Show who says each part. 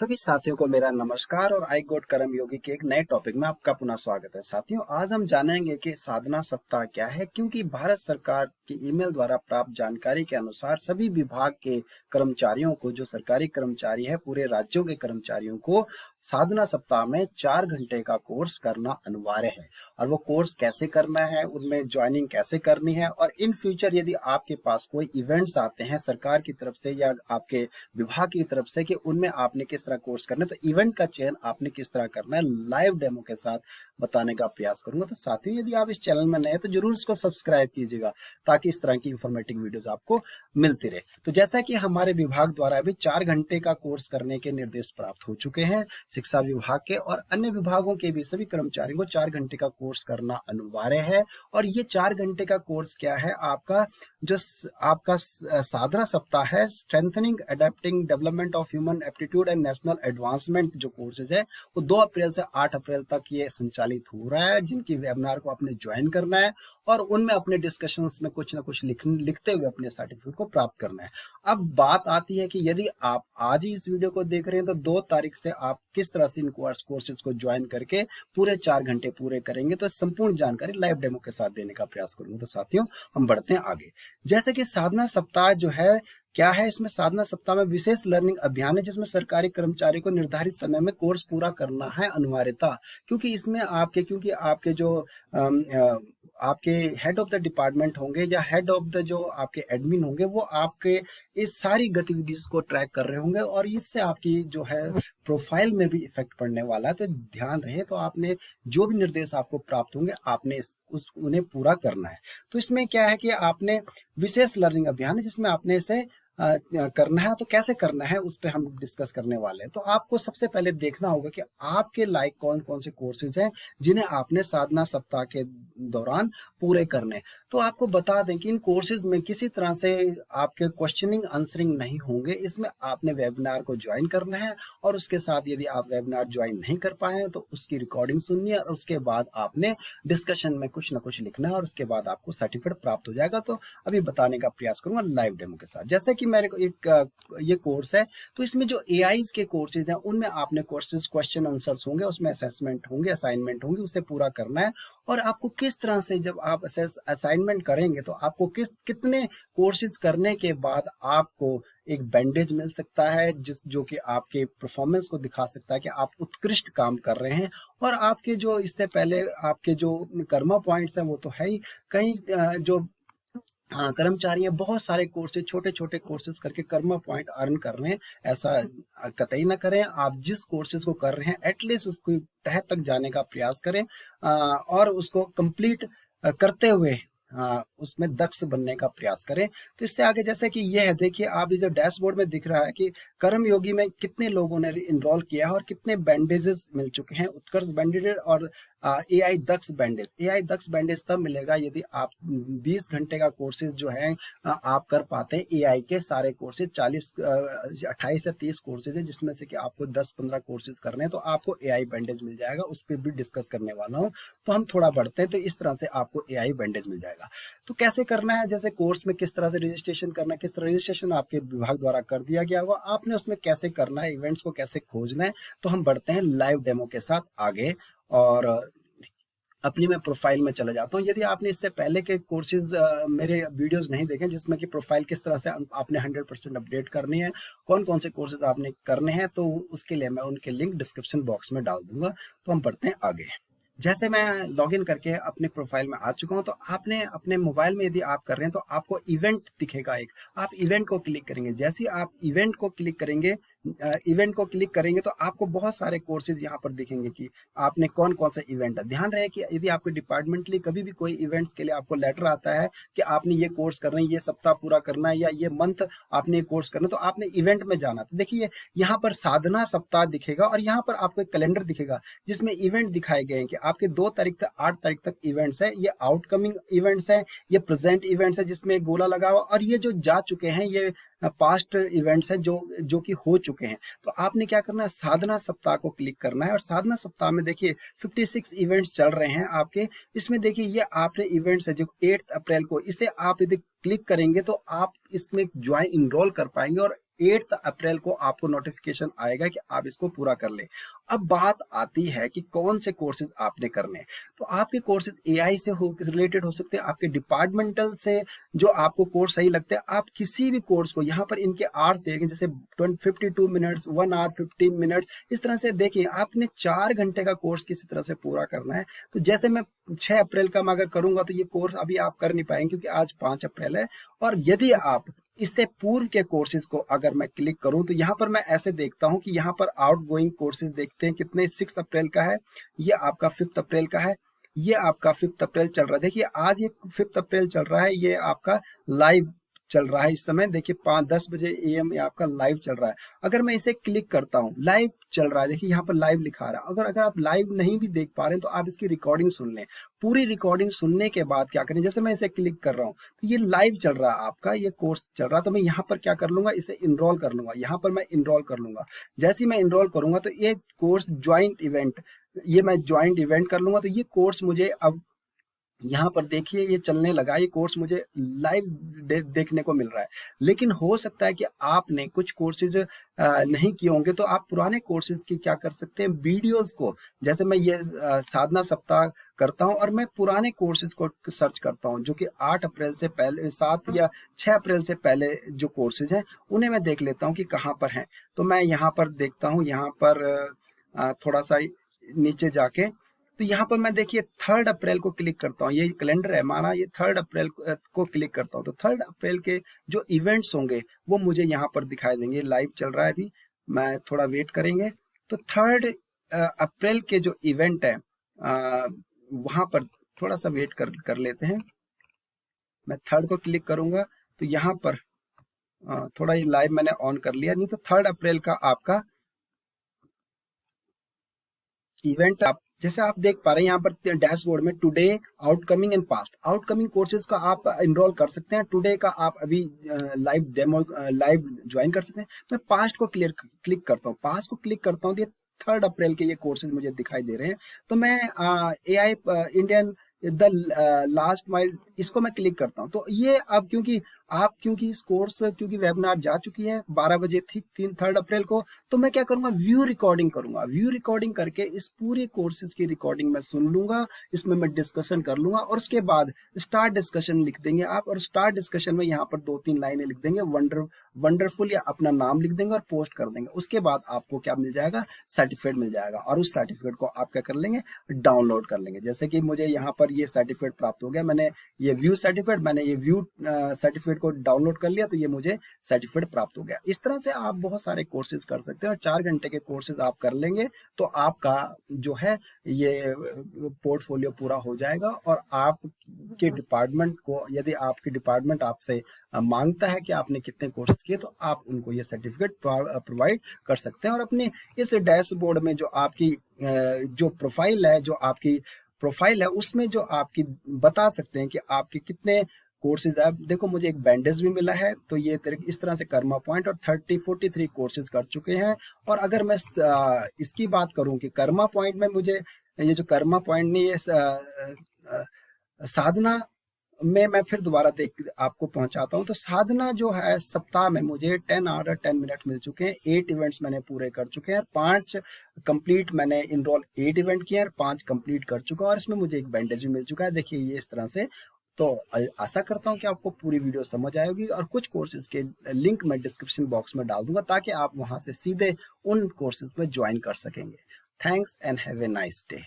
Speaker 1: सभी साथियों को मेरा नमस्कार और आई गोट कर्म योगी के एक नए टॉपिक में आपका पुनः स्वागत है। साथियों, आज हम जानेंगे कि साधना सप्ताह क्या है, क्योंकि भारत सरकार की ईमेल द्वारा प्राप्त जानकारी के अनुसार सभी विभाग के कर्मचारियों को, जो सरकारी कर्मचारी है, पूरे राज्यों के कर्मचारियों को साधना सप्ताह में 4 घंटे का कोर्स करना अनिवार्य है। और वो कोर्स कैसे करना है, उनमें ज्वाइनिंग कैसे करनी है, और इन फ्यूचर यदि आपके पास कोई इवेंट्स आते हैं सरकार की तरफ से या आपके विभाग की तरफ से कि उनमें आपने किस तरह कोर्स करना है, तो इवेंट का चयन आपने किस तरह करना है, लाइव डेमो के साथ बताने का प्रयास करूंगा। तो साथियों, यदि आप इस चैनल में नए हैं तो जरूर इसको सब्सक्राइब कीजिएगा ताकि इस तरह की इंफॉर्मेटिव वीडियोस आपको मिलती रहे। तो जैसा कि हमारे विभाग द्वारा अभी 4 घंटे का कोर्स करने के निर्देश प्राप्त हो चुके हैं, शिक्षा विभाग के और अन्य विभागों के भी सभी कर्मचारियों को 4 घंटे का कोर्स करना अनिवार्य है। और ये 4 घंटे का कोर्स क्या है, आपका साधना सप्ताह है, strengthening adapting development of human aptitude and national advancement. जो कोर्सेज है वो 2 अप्रैल से 8 अप्रैल तक ये संचालित हो रहा है, जिनकी वेबिनार को आपने ज्वाइन करना है और उनमें अपने डिस्कशंस में कुछ ना कुछ लिखते हुए अपने सर्टिफिकेट को प्राप्त करना है। अब बात आती है कि यदि आप आज ही इस वीडियो को देख रहे हैं तो 2 तारीख से आप किस तरह से इन कोर्सेज को ज्वाइन करके पूरे 4 घंटे पूरे करेंगे, तो संपूर्ण जानकारी लाइव डेमो के साथ देने का प्रयास करूंगा। तो साथियों, हम बढ़ते हैं आगे। जैसे कि साधना सप्ताह जो है क्या है, इसमें साधना सप्ताह में विशेष लर्निंग अभियान है, जिसमें सरकारी कर्मचारी को निर्धारित समय में कोर्स पूरा करना है अनिवार्यता। क्योंकि इसमें आपके जो आपके हेड ऑफ द डिपार्टमेंट होंगे या हेड ऑफ द जो आपके एडमिन होंगे, वो आपके इस सारी गतिविधि को ट्रैक कर रहे होंगे और इससे आपकी जो है प्रोफाइल में भी इफेक्ट पड़ने वाला है। तो ध्यान रहे, तो आपने जो भी निर्देश आपको प्राप्त होंगे आपने उन्हें पूरा करना है। तो इसमें क्या है कि आपने विशेष लर्निंग अभियान है जिसमें आपने इसे करना है। तो कैसे करना है उस पर हम डिस्कस करने वाले हैं। तो आपको सबसे पहले देखना होगा कि आपके लायक कौन कौन से कोर्सेज हैं जिन्हें आपने साधना सप्ताह के दौरान पूरे करने। तो आपको बता दें कि इन कोर्सेज में किसी तरह से आपके क्वेश्चनिंग आंसरिंग नहीं होंगे। इसमें आपने वेबिनार को ज्वाइन करना है और उसके साथ यदि आप वेबिनार ज्वाइन नहीं कर पाए तो उसकी रिकॉर्डिंग सुननी है और उसके बाद आपने डिस्कशन में कुछ ना कुछ लिखना है और उसके बाद आपको सर्टिफिकेट प्राप्त हो जाएगा। तो अभी बताने का प्रयास करूंगा लाइव डेमो के साथ। जैसे कि मेरे को ये कोर्स है, तो इसमें जो एआई के कोर्सेज हैं उनमें आपने क्वेश्चन आंसर्स होंगे, उसमें असेसमेंट होंगे, असाइनमेंट होंगे, उसे पूरा करना है। और आपको किस तरह से जब आप असाइनमेंट करेंगे तो आपको कितने कोर्सेज करने के बाद आपको एक बैंडेज मिल सकता है जो कि आपके परफॉर्मेंस को दिखा सकता है कि आप उत्कृष्ट काम कर रहे हैं। और आपके जो इससे पहले आपके जो कर्मा पॉइंट्स हैं वो तो है ही, कहीं जो कर्मचारी हैं बहुत सारे कोर्सेज, छोटे छोटे कोर्सेज करके कर्मा पॉइंट अर्न कर रहे हैं। ऐसा कतई ना करें। आप जिस कोर्सेज को कर रहे हैं एटलीस्ट उसको तह तक जाने का प्रयास करें और उसको कंप्लीट करते हुए उसमें दक्ष बनने का प्रयास करें। तो इससे आगे जैसे कि ये है, देखिए आप ये जो डैशबोर्ड में दिख रहा है कि कर्मयोगी में कितने लोगों ने इनरोल किया है और कितने बैंडेजेस मिल चुके हैं, उत्कर्ष बैंडेज और एआई दक्ष बैंडेज। एआई दक्ष बैंडेज तब मिलेगा यदि आप 20 घंटे का कोर्सेज जो है आप कर पाते हैं। एआई के सारे कोर्सेज 28 या 30 कोर्सेज है, जिसमें से कि आपको 10-15 कोर्सेज करने हैं, तो आपको एआई बैंडेज मिल जाएगा। उस पर भी डिस्कस करने वाला हूँ। तो हम थोड़ा बढ़ते हैं, तो इस तरह से आपको एआई बैंडेज मिल जाएगा। तो कैसे करना है, जैसे कोर्स में किस तरह से रजिस्ट्रेशन करना है, किस तरह रजिस्ट्रेशन आपके विभाग द्वारा कर दिया गया होगा, आपने उसमें कैसे करना है, इवेंट्स को कैसे खोजना है। तो हम बढ़ते हैं लाइव डेमो के साथ आगे और अपनी मैं प्रोफाइल में चला जाता हूँ। यदि आपने इससे पहले के कोर्सेज मेरे वीडियोस नहीं देखे जिसमें कि प्रोफाइल किस तरह से आपने 100% अपडेट करनी है, कौन कौन से कोर्सेज आपने करने हैं, तो उसके लिए मैं उनके लिंक डिस्क्रिप्शन बॉक्स में डाल दूंगा। तो हम बढ़ते हैं आगे। जैसे मैं लॉगिन करके अपने प्रोफाइल में आ चुका हूं, तो आपने अपने मोबाइल में यदि आप कर रहे हैं तो आपको इवेंट दिखेगा एक, आप इवेंट को क्लिक करेंगे। जैसे ही आप इवेंट को क्लिक करेंगे तो आपको बहुत सारे कोर्सेज यहाँ पर दिखेंगे कि आपने कौन कौन सा इवेंट है। ध्यान रहे कि यदि आपके डिपार्टमेंटली कभी भी कोई इवेंट्स के लिए आपको लेटर आता है कि आपने ये कोर्स करना है, ये सप्ताह पूरा करना है या ये मंथ आपने ये कोर्स करना है, तो आपने इवेंट में जाना। तो देखिए यहाँ पर साधना सप्ताह दिखेगा और यहाँ पर आपको एक कैलेंडर दिखेगा जिसमें इवेंट दिखाए गए हैं कि आपके 2 तारीख से 8 तारीख तक इवेंट्स है। ये आउटकमिंग इवेंट्स है, ये प्रेजेंट इवेंट्स है जिसमें एक गोला लगा हुआ, और ये जो जा चुके हैं ये पास्ट इवेंट्स हैं जो कि हो चुके हैं। तो आपने क्या करना है, साधना सप्ताह को क्लिक करना है और साधना सप्ताह में देखिए 56 इवेंट्स चल रहे हैं आपके। इसमें देखिए ये आपने इवेंट्स है जो 8 अप्रैल को, इसे आप यदि क्लिक करेंगे तो आप इसमें ज्वाइन इनरोल कर पाएंगे और 8 अप्रैल को आपको नोटिफिकेशन आएगा कि आप इसको पूरा कर लें। अब बात आती है कि कौन से कोर्सेज आपने करने हैं। तो आपके कोर्सेज एआई से हो रिलेटेड हो सकते हैं, आपके डिपार्टमेंटल से जो आपको कोर्स सही लगते हैं, आप किसी भी कोर्स को, यहाँ पर इनके आवर्स देखें, जैसे 52 मिनट्स, 1 आवर 15 मिनट्स, इस तरह से देखिए आपने 4 घंटे का कोर्स किसी तरह से पूरा करना है। तो जैसे मैं 6 अप्रैल का मैं अगर करूंगा तो ये कोर्स अभी आप कर नहीं पाएंगे क्योंकि आज 5 अप्रैल है। और यदि आप इससे पूर्व के कोर्सेज को अगर मैं क्लिक करूं तो यहाँ पर मैं ऐसे देखता हूं कि यहाँ पर आउट गोइंग कोर्सेज देखते हैं कितने, 6 अप्रैल का है, ये आपका 5 अप्रैल का है, ये आपका 5 अप्रैल चल रहा है। देखिए आज ये 5 अप्रैल चल रहा है, ये आपका लाइव चल रहा है इस समय। देखिए 5-10 बजे AM ये आपका लाइव चल रहा है। अगर मैं इसे क्लिक करता हूँ, लाइव चल रहा है, देखिए यहाँ पर लाइव लिखा रहा है। अगर आप लाइव नहीं भी देख पा रहे हैं तो आप इसकी रिकॉर्डिंग सुन लें। पूरी रिकॉर्डिंग सुनने के बाद क्या करें, जैसे मैं इसे क्लिक कर रहा हूँ तो ये लाइव चल रहा है, आपका ये कोर्स चल रहा है। तो मैं यहाँ पर क्या कर लूंगा, इसे इनरोल कर लूंगा। यहाँ पर मैं इनरोल कर लूंगा। जैसे ही मैं इनरोल करूंगा तो ये कोर्स ज्वाइंट इवेंट, ये मैं ज्वाइंट इवेंट कर लूंगा। तो ये कोर्स मुझे अब यहाँ पर देखिए ये चलने लगा, ये कोर्स मुझे लाइव देखने को मिल रहा है। लेकिन हो सकता है कि आपने कुछ कोर्सेज नहीं किए होंगे, तो आप पुराने कोर्सेज की क्या कर सकते हैं, वीडियोस को, जैसे मैं ये साधना सप्ताह करता हूं और मैं पुराने कोर्सेज को सर्च करता हूं जो कि 8 अप्रैल से पहले, 7 या 6 अप्रैल से पहले जो कोर्सेज हैं उन्हें मैं देख लेता हूं कि कहाँ पर हैं। तो मैं यहाँ पर देखता हूँ, यहाँ पर थोड़ा सा नीचे जाके, तो यहाँ पर मैं देखिए 3 अप्रैल को क्लिक करता हूँ, ये कैलेंडर है हमारा, ये 3 अप्रैल को क्लिक करता हूँ तो 3 अप्रैल के जो इवेंट्स होंगे वो मुझे यहाँ पर दिखाई देंगे। लाइव चल रहा है अभी, मैं थोड़ा वेट करेंगे। तो 3 अप्रैल के जो इवेंट है वहाँ पर थोड़ा सा वेट कर लेते हैं। मैं 3 को क्लिक करूंगा तो यहाँ पर थोड़ा ये लाइव मैंने ऑन कर लिया, नहीं तो 3 अप्रैल का आपका इवेंट आप जैसे आप देख पा रहे हैं यहाँ पर डैशबोर्ड में today, outcoming and past. Outcoming courses का आप इनरोल कर सकते हैं, टुडे का आप अभी लाइव डेमो लाइव ज्वाइन कर सकते हैं। मैं पास्ट को क्लिक करता हूँ, पास्ट को क्लिक करता हूँ तो ये 3 अप्रैल के ये कोर्सेज मुझे दिखाई दे रहे हैं। तो मैं AI Indian the last mile, इसको मैं क्लिक करता हूँ तो ये अब क्योंकि इस कोर्स, क्योंकि वेबिनार जा चुकी है 12 बजे थी 3 अप्रैल को, तो मैं क्या करूंगा, व्यू रिकॉर्डिंग करूंगा। व्यू रिकॉर्डिंग करके इस पूरे कोर्सेज की रिकॉर्डिंग मैं सुन लूंगा, इसमें मैं डिस्कशन कर लूंगा और उसके बाद स्टार्ट डिस्कशन लिख देंगे आप। और स्टार्ट डिस्कशन में यहाँ पर 2-3 लाइनें लिख देंगे, वंडरफुल, या अपना नाम लिख देंगे और पोस्ट कर देंगे। उसके बाद आपको क्या मिल जाएगा, सर्टिफिकेट मिल जाएगा और उस सर्टिफिकेट को आप क्या कर लेंगे, डाउनलोड कर लेंगे। जैसे कि मुझे यहाँ पर ये सर्टिफिकेट प्राप्त हो गया, मैंने ये व्यू सर्टिफिकेट, मैंने ये व्यू सर्टिफिकेट को डाउनलोड कर लिया तो ये मुझे सर्टिफिकेट प्राप्त हो गया। इस तरह से आप बहुत सारे कोर्सेज कर सकते हैं और 4 घंटे के कोर्सेज आप कर लेंगे तो आपका जो है ये पोर्टफोलियो पूरा हो जाएगा। और आपके डिपार्टमेंट को, यदि आपके डिपार्टमेंट आपसे मांगता है कि आपने कितने कोर्सेज किए तो आप उनको ये सर्टिफिकेट प्रोवाइड कर सकते हैं। और अपने इस डैशबोर्ड में जो आपकी जो प्रोफाइल है, उसमें जो आपकी बता सकते हैं कि आपके कितने कोर्सेज है। देखो मुझे एक बैंडेज भी मिला है, तो ये इस तरह से कर्मा पॉइंट और 43 कोर्सेज कर चुके हैं। और अगर मैं इसकी बात करूं कि कर्मा पॉइंट में मुझे ये जो कर्मा पॉइंट नहीं, ये साधना में मैं फिर दोबारा आपको पहुंचाता हूं। तो साधना जो है सप्ताह में मुझे 10 आवर 10 मिनट मिल चुके हैं, 8 इवेंट्स मैंने पूरे कर चुके हैं, 5 कंप्लीट मैंने इनरोल 8 इवेंट किए हैं, 5 कंप्लीट कर चुका हूं और इसमें मुझे एक बैंडेज भी मिल चुका है। देखिए ये इस तरह से। तो आशा करता हूं कि आपको पूरी वीडियो समझ आएगी और कुछ कोर्सेज के लिंक मैं डिस्क्रिप्शन बॉक्स में डाल दूंगा ताकि आप वहां से सीधे उन कोर्सेज में ज्वाइन कर सकेंगे। Thanks and have a nice day.